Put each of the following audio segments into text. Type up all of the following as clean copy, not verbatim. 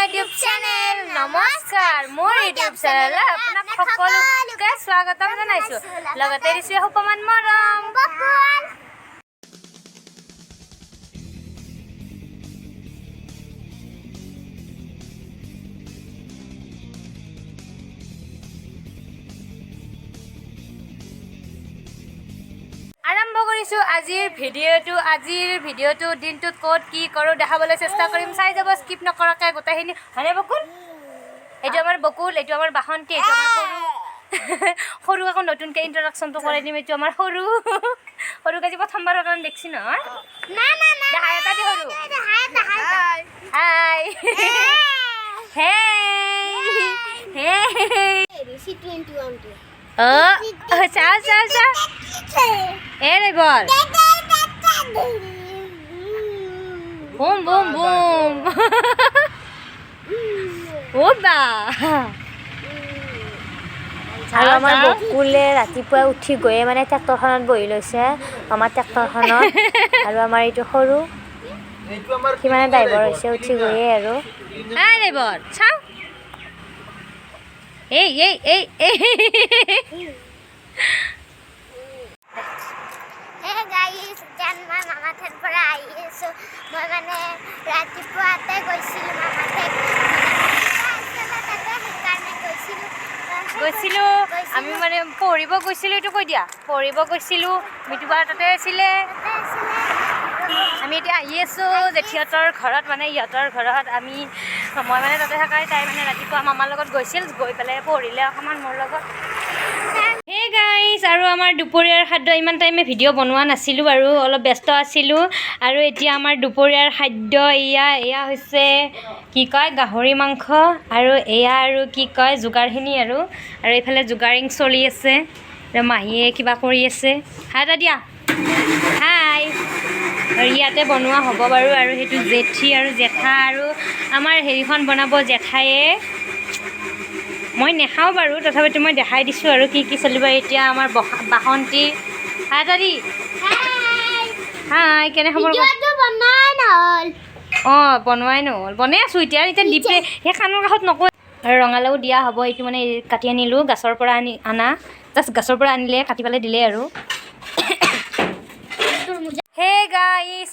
YouTube channel নমস্কাৰ মোৰ YouTube চেনেললৈ আপোনাক সকলোকে স্বাগতম জনাইছোঁ লগতে দিছোঁ অকমান মৰম বকুল আৰম্ভ কৰিছোঁ আজিৰ ভিডিঅ'টো দিনটোত ক'ত কি কৰোঁ দেখাবলৈ চেষ্টা কৰিম চাই যাব স্কিপ নকৰাকৈ গোটেইখিনি হয়নে বকুল এইটো আমাৰ বকুল এইটো আমাৰ বাসন্তী এইটো আমাৰ সৰু আকৌ নতুনকৈ ইন্ট্ৰডাকশ্যনটো কৰাই দিম এইটো আমাৰ সৰুক আজি প্ৰথমবাৰৰ কাৰণে দেখছি নহয় দেখাই এটা দি সৰু হাই চা এ বল বুম বুম বুম ওবা আৰু আমাৰ বকুলে ৰাতিপুৱা উঠি গৈয়ে মানে ট্ৰেক্টৰখনত বহি লৈছে আমাৰ ট্ৰেক্টৰখনত আৰু আমাৰ এইটো সৰু সি মানে ড্ৰাইভাৰ হৈছে উঠি গৈয়ে আৰু ড্ৰাইভাৰ চাওঁ এই মই মামাঠাইৰ পৰা আহি আছোঁ মই মানে ৰাতিপুৱাতে গৈছিলোঁ মামাঠাইত গৈছিলোঁ আমি মানে পঢ়িব গৈছিলোঁ এইটো কৈ দিয়া পঢ়িব গৈছিলোঁ মিতুবাৰ তাতে আছিলে আমি এতিয়া আহি আছোঁ জেঠিহঁতৰ ঘৰত মানে ইহঁতৰ ঘৰত মই মানে তাতে থাকাই তাই মানে ৰাতিপুৱা মামাৰ লগত গৈছিল গৈ পেলাই পঢ়িলে অকণমান মোৰ লগত হে গাইজ আৰু আমাৰ দুপৰীয়াৰ খাদ্য ইমান টাইমে ভিডিঅ' বনোৱা নাছিলোঁ বাৰু অলপ ব্যস্ত আছিলোঁ আৰু এতিয়া আমাৰ দুপৰীয়াৰ খাদ্য এয়া হৈছে কি কয় গাহৰি মাংস আৰু এয়া আৰু কি কয় যোগাৰখিনি আৰু এইফালে যোগাৰিং চলি আছে আৰু মাহীয়ে কিবা কৰি আছে হাই এটা দিয়া হাই আৰু ইয়াতে বনোৱা হ'ব বাৰু আৰু সেইটো জেঠী আৰু জেঠা আৰু আমাৰ হেৰিখন বনাব জেঠায়ে মই নেখাওঁ বাৰু তথাপিতো মই দেখাই দিছোঁ আৰু কি চলিব এতিয়া আমাৰ বাসন্তী হাই এটা দি হাই কেনে খবৰ অঁ বনোৱাই নহ'ল বনাই আছোঁ এতিয়া ডিপে সেই খানৰ কাষত নকয় আৰু ৰঙালাও দিয়া হ'ব এইটো মানে কাটি আনিলোঁ গাছৰ পৰা আনা জাষ্ট গাছৰ পৰা আনিলে কাটি পেলাই দিলে আৰু হে গাইছ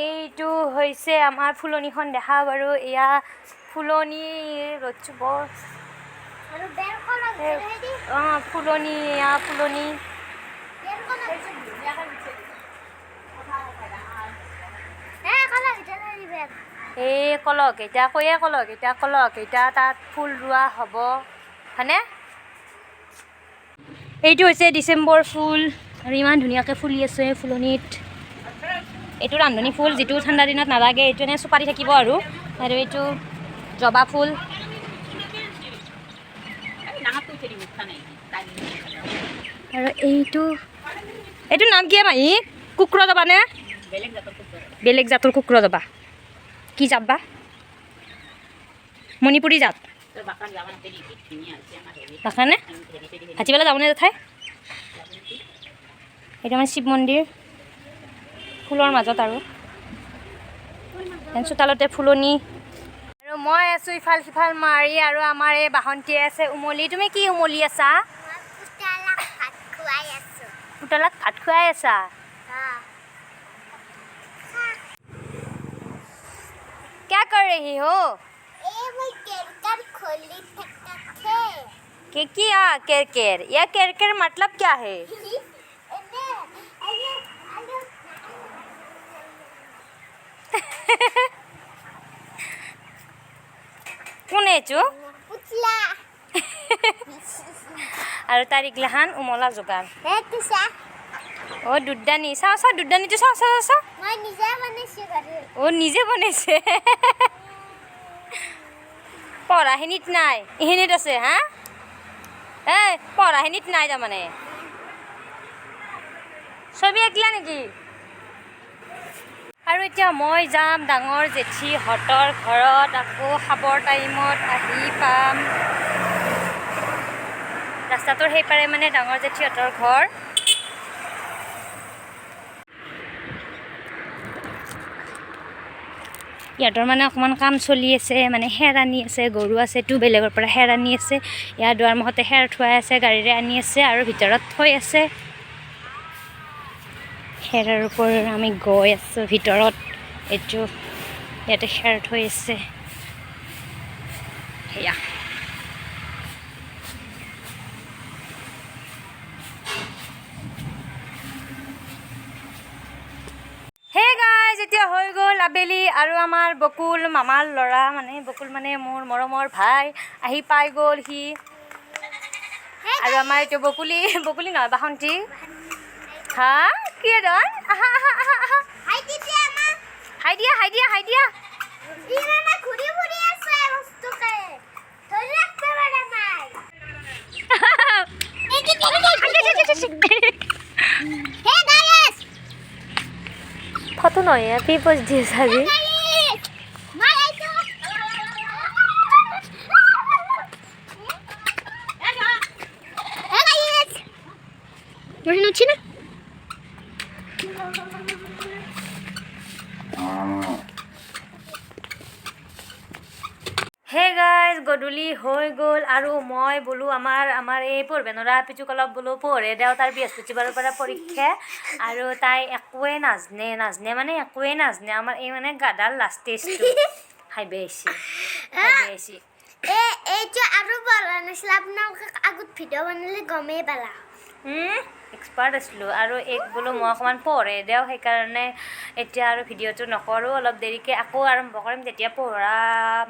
এইটো হৈছে আমাৰ ফুলনিখন দেখা বাৰু এয়া ফুলনি ৰ'দটো বৰ অঁ ফুলনি এই কলক এতিয়া তাত ফুল ৰোৱা হ'ব হয়নে এইটো হৈছে ডিচেম্বৰ ফুল আৰু ইমান ধুনীয়াকৈ ফুলি আছে ফুলনিত এইটো ৰান্ধনি ফুল যিটো ঠাণ্ডা দিনত নালাগে এইটো এনে চুপাৰি থাকিব আৰু এইটো জবা ফুল আৰু এইটো নাম কি মাহী কুকুৰ যাবা নে বেলেগ জাতৰ কুকুৰ যাবা কি জাত বা মণিপুৰী জাত বাকানে হাতীবেলা যাবনে জেঠাই এইটো মানে শিৱ মন্দিৰ ফুলৰ মাজত আৰু চোতালতে ফুলনি আৰু মই আছোঁ ইফাল সিফাল মাৰি আৰু আমাৰ এই বাসন্তীয়ে আছে উমলি তুমি কি উমলি আছা পুতলাক ভাত খুৱাই আছা क्या कर रही हो क्या केरकेर या केरकेर मतलब क्या है কোনে চো আৰু তাৰ ইগলাখান উমলা যোগাৰ অঁ দুধদানি চাওঁ দুধদানিটো চাওঁ অঁ নিজে বনাইছে পঢ়াখিনিত নাই এইখিনিত আছে হা এই পঢ়াখিনিত নাই তাৰমানে ছবি আঁকিলা নেকি আৰু এতিয়া মই যাম ডাঙৰ জেঠীহঁতৰ ঘৰত আকৌ খাবৰ টাইমত আহি পাম ৰাস্তাটোৰ সেইপাৰে মানে ডাঙৰ জেঠীহঁতৰ ঘৰ ইহঁতৰ মানে অকণমান কাম চলি আছে, মানে খেৰ আনি আছে, গৰু আছেতো বেলেগৰ পৰা খেৰ আনি আছে, ইয়াৰ দুৱাৰ মুখতে খেৰ থোৱাই আছে, গাড়ীৰে আনি আছে আৰু ভিতৰত থৈ আছে। খেৰৰ ওপৰত আমি গৈ আছোঁ ভিতৰত, এইটো ইয়াতে খেৰ থৈ আছে, সেয়া হে গাইজ, এতিয়া হৈ গ'ল আবেলি আৰু আমাৰ বকুল মামাৰ ল'ৰা, মানে বকুল মানে মোৰ মৰমৰ ভাই আহি পাই গ'ল সি। আৰু আমাৰ এইটো বকুলি নহয় বাসন্তী। হা কি দন আহা আহা আহা আহা হাই দিছে আমা হাই দিয়া হাই দিয়া হাই দিয়া। ইমানে ঘুরি ঘুরি আছে বস্তুকে ধরে রাখতে পারে নাই। হে গাইস ফটো নহয় কি পোজ দি চাবি মারাইতো হে গাইস বসে নুছি না হে গাইজ, গধূলি হৈ গ'ল আৰু মই বোলো আমাৰ এই পঢ়বেনৰা পিচুক অলপ বোলো পঢ়ে দেওঁ, তাৰ বৃহস্পতিবাৰৰ পৰা পৰীক্ষা আৰু তাই একোৱে নাজনে মানে একোৱে নাজনে। আমাৰ এই মানে গাদাৰ লাষ্ট টেষ্টটো হাইবে আহিছে এইটো আৰু বলা নাছিল আপোনালোকে আগত ভিডিঅ' বনালে গমেই পালা। এক্সপাৰ্ট আছিলোঁ আৰু এক বোলো মই অকণমান পঢ়ে দেওঁ, সেইকাৰণে এতিয়া আৰু ভিডিঅ'টো নকৰোঁ, অলপ দেৰিকৈ আকৌ আৰম্ভ কৰিম, তেতিয়া পঢ়া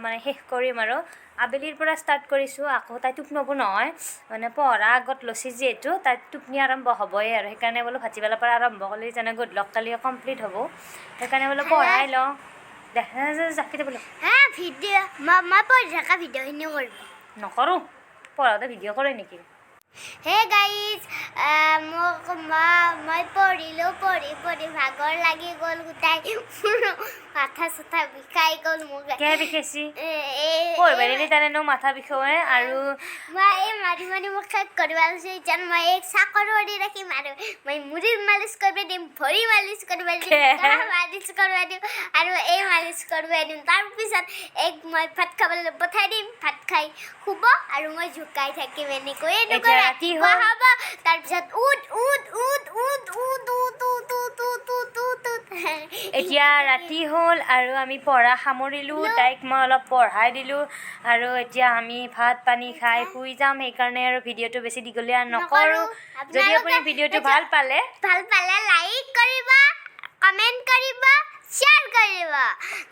মানে শেষ কৰিম আৰু আবেলিৰ পৰা ষ্টাৰ্ট কৰিছোঁ। আকৌ তাই টোপনিব নহয়, মানে পঢ়া আগত লৈছে যিহেতু তাই টোপনি আৰম্ভ হ'বই আৰু সেইকাৰণে বোলো ভাটিবেলাৰ পৰা আৰম্ভ কৰিলে যেনে গধূলক কালি কমপ্লিট হ'ব, সেইকাৰণে বোলো পঢ়াই লওঁ। দেখা জাপি বোলো হা ভিডিঅ' মই পঢ়ি থকা ভিডিঅ'খিনিও কৰিব নকৰোঁ, পঢ়াতে ভিডিঅ' কৰে নেকি। হে গাইজ, মই পঢ়িলোঁ, পঢ়ি ভাগৰ লাগি গ'ল, গোটাই মাথা চাথা বিষাই গ'ল মোৰ। কে বিষাইছি পঢ়িবাৰে তাৰেনো মাথা বিষয়ে আৰু মই এই মাৰি মোক শেষ কৰিব লৈছোঁ। এতিয়া মই এই চাকৰ মাৰি ৰাখিম আৰু মই মুড়িৰ মালিচ কৰিব দিম, ভৰি মালিচ কৰিব দিম, মালিচ কৰিব দিম আৰু এই মালিচ কৰিব দিম। তাৰপিছত মই ভাত খাবলৈ পঠাই দিম, ভাত খাই শুব আৰু মই জোকাই থাকিম এনেকৈ ৰাতিপুৱা হ'ব। তাৰপিছত এতিয়া ৰাতি হ'ল আৰু আমি পঢ়া সামৰিলোঁ, তাইক মই অলপ পঢ়াই দিলোঁ আৰু এতিয়া আমি ভাত পানী খাই শুই যাম। সেইকাৰণে আৰু ভিডিঅ'টো বেছি দীঘলীয়া নকৰোঁ। যদি আপুনি ভিডিঅ'টো ভাল পালে লাইক কৰিব, কমেণ্ট কৰিব, শ্বেয়াৰ কৰিব,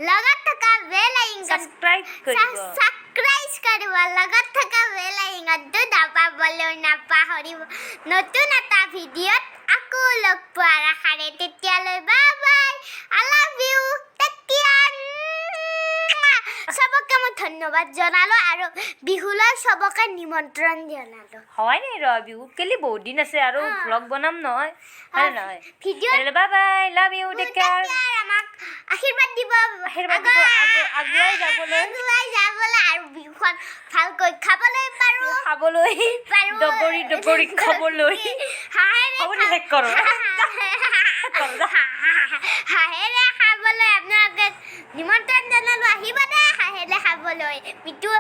লগত থকা বেল আইকন ছাবস্ক্ৰাইব কৰিব, লগত থকা বেল আইকনটো দাবাবলৈ নাপাহৰিব। নতুন এটা ভিডিঅ'ত আকৌ লগ পোৱাৰ আশাৰে তেতিয়ালৈ bye bye, I love you, take care. চবকে মই ধন্যবাদ জনালোঁ আৰু বিহুলৈ চবকে নিমন্ত্ৰণ জনালোঁ। হয় নি ৰ বিহুত কেলি বহুত দিন আছে আৰু ভ্লগ বনাম নহয়, হয় নহয়। ভিডিঅ'ত bye bye, love you, take care. আমাক আশীৰ্বাদ দিব আগুৱাই যাবলৈ আৰু বিহুখন ভালকৈ খাবলৈ পাৰোঁ, ডগৰি খাবলৈ হাঁহেৰে খাবলৈ আপোনালোকে নিমন্ত্ৰণ জনালোঁ। আহিব দে হাঁহেৰে খাবলৈ। মিঠু